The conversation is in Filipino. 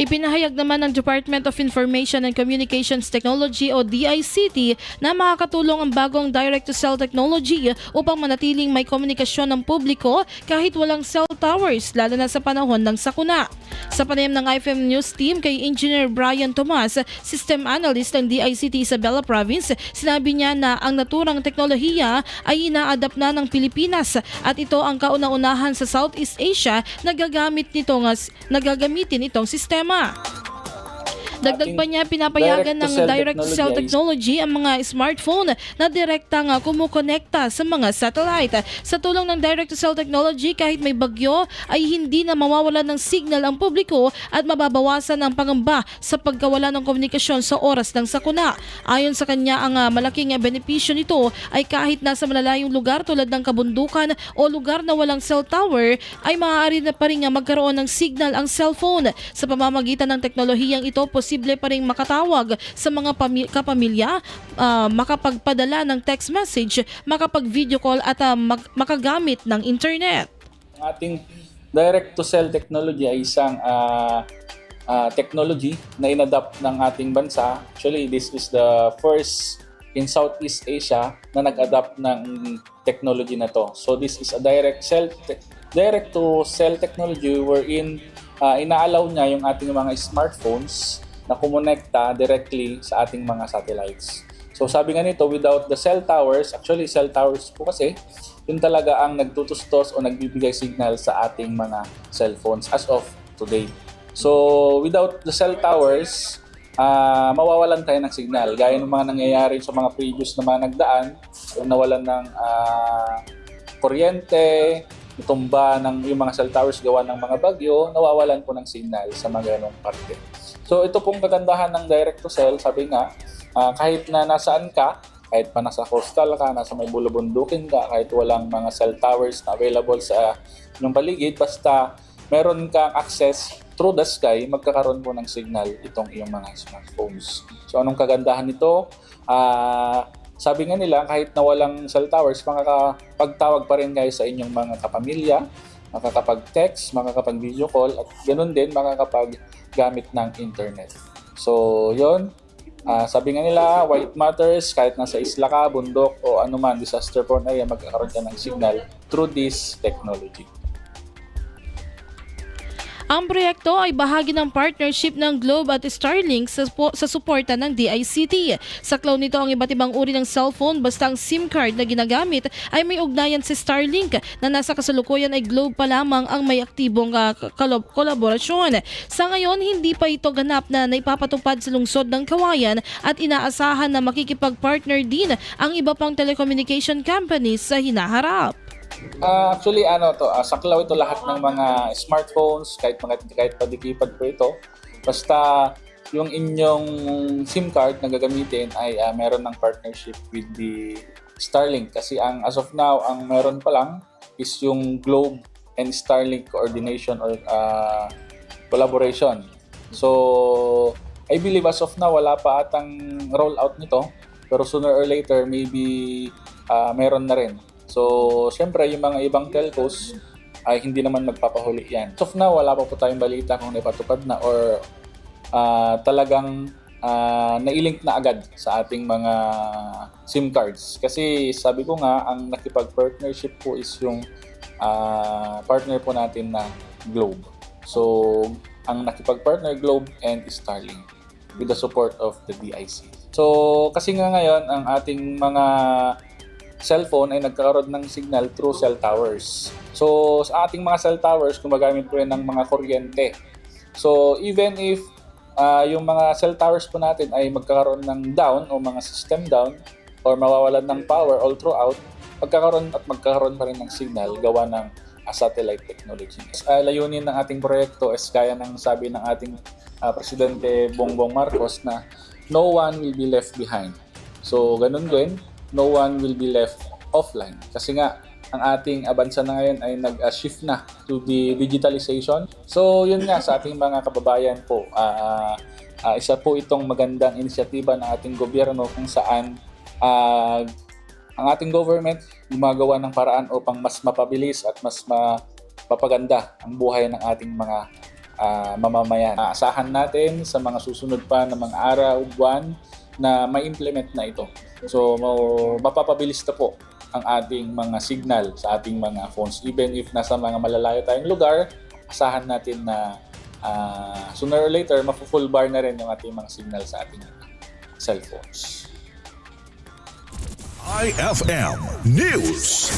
Ipinahayag naman ng Department of Information and Communications Technology o DICT na makakatulong ang bagong direct-to-cell technology upang manatiling may komunikasyon ng publiko kahit walang cell towers, lalo na sa panahon ng sakuna. Sa panayam ng IFM News Team kay Engineer Brian Tomas, System Analyst ng DICT Isabela Province, sinabi niya na ang naturang teknolohiya ay ina-adapt na ng Pilipinas at ito ang kauna-unahan sa Southeast Asia na gagamitin itong sistema. Dagdag pa niya, pinapayagan ng direct-to-cell technology ang mga smartphone na direktang kumukonekta sa mga satellite. Sa tulong ng direct-to-cell technology, kahit may bagyo, ay hindi na mawawalan ng signal ang publiko at mababawasan ang pangamba sa pagkawala ng komunikasyon sa oras ng sakuna. Ayon sa kanya, ang malaking benepisyo nito ay kahit nasa malalayong lugar tulad ng kabundukan o lugar na walang cell tower, ay maaari na pa rin magkaroon ng signal ang cellphone. Sa pamamagitan ng teknolohiyang ito, posible pa rin makatawag sa mga kapamilya, makapagpadala ng text message, makapag-video call at makagamit ng internet. Ang ating direct-to-cell technology ay isang technology na inadapt ng ating bansa. Actually, this is the first in Southeast Asia na nag-adapt ng technology na to. So this is a direct-to-cell technology wherein inaalaw niya yung ating mga smartphones na kumonekta directly sa ating mga satellites. So sabi nga nito, without the cell towers, actually cell towers po kasi, yun talaga ang nagtutustos o nagbibigay signal sa ating mga cellphones as of today. So without the cell towers, mawawalan tayo ng signal. Gaya ng mga nangyayari sa mga previous na mga nagdaan, yung nawalan ng kuryente, itumba ng yung mga cell towers gawa ng mga bagyo, nawawalan po ng signal sa mga ganong parte. So ito pong kagandahan ng direct-to-cell, sabi nga, kahit na nasaan ka, kahit pa nasa coastal ka, nasa may bulubundukin ka, kahit walang mga cell towers na available sa inyong paligid, basta meron kang access through the sky, magkakaroon po ng signal itong iyong mga smartphones. So anong kagandahan nito? Sabi nga nila, kahit na walang cell towers, makakapagtawag pa rin kayo sa inyong mga kapamilya, makakapag-text, makakapag-video call, at ganoon din makakapag-gamit ng internet. So, yun. Sabi nga nila, why it matters, kahit nasa isla ka, bundok, o anuman, disaster-prone area, magkakaroon ka ng signal through this technology. Ang proyekto ay bahagi ng partnership ng Globe at Starlink sa suporta ng DICT. Saklaw nito ang iba't ibang uri ng cellphone basta ang SIM card na ginagamit ay may ugnayan si Starlink na nasa kasalukuyan ay Globe pa lamang ang may aktibong kolaborasyon. Sa ngayon, hindi pa ito ganap na naipapatupad sa lungsod ng Kawayan at inaasahan na makikipag-partner din ang iba pang telecommunication companies sa hinaharap. Actually, saklaw ito lahat ng mga smartphones, kahit padikipad po ito. Basta yung inyong SIM card na gagamitin ay meron ng partnership with the Starlink. Kasi as of now, ang meron pa lang is yung Globe and Starlink coordination or collaboration. So, I believe as of now, wala pa atang rollout nito. Pero sooner or later, maybe meron na rin. So, syempre, yung mga ibang telcos ay hindi naman magpapahuli yan. As of now, wala pa po tayong balita kung naipatupad na or talagang nailink na agad sa ating mga SIM cards. Kasi sabi ko nga, ang nakipag-partnership po is yung partner po natin na Globe. So, ang nakipag-partner Globe and Starlink with the support of the DIC. So, kasi nga ngayon, ang ating mga cellphone ay nagkakaroon ng signal through cell towers. So, sa ating mga cell towers, gumagamit po yan ng mga kuryente. So, even if yung mga cell towers po natin ay magkakaroon ng down o mga system down or mawawalan ng power all throughout, magkakaroon pa rin ng signal gawa ng satellite technology. Layunin ng ating proyekto is kaya ng sabi ng ating Presidente Bongbong Marcos na no one will be left behind. So, ganun din, no one will be left offline. Kasi nga, ang ating bansa na ngayon ay nag-shift na to the digitalization. So, yun nga sa ating mga kababayan po. Isa po itong magandang inisyatiba ng ating gobyerno kung saan ang ating government gumagawa ng paraan upang mas mapabilis at mas mapapaganda ang buhay ng ating mga mamamayan. Aasahan natin sa mga susunod pa na mga araw, buwan na ma-implement na ito. So mapapabilis na po ang ating mga signal sa ating mga phones. Even if nasa mga malalayo tayong lugar, asahan natin na sooner or later, mafu-full bar na rin yung ating mga signal sa ating cellphones. IFM News.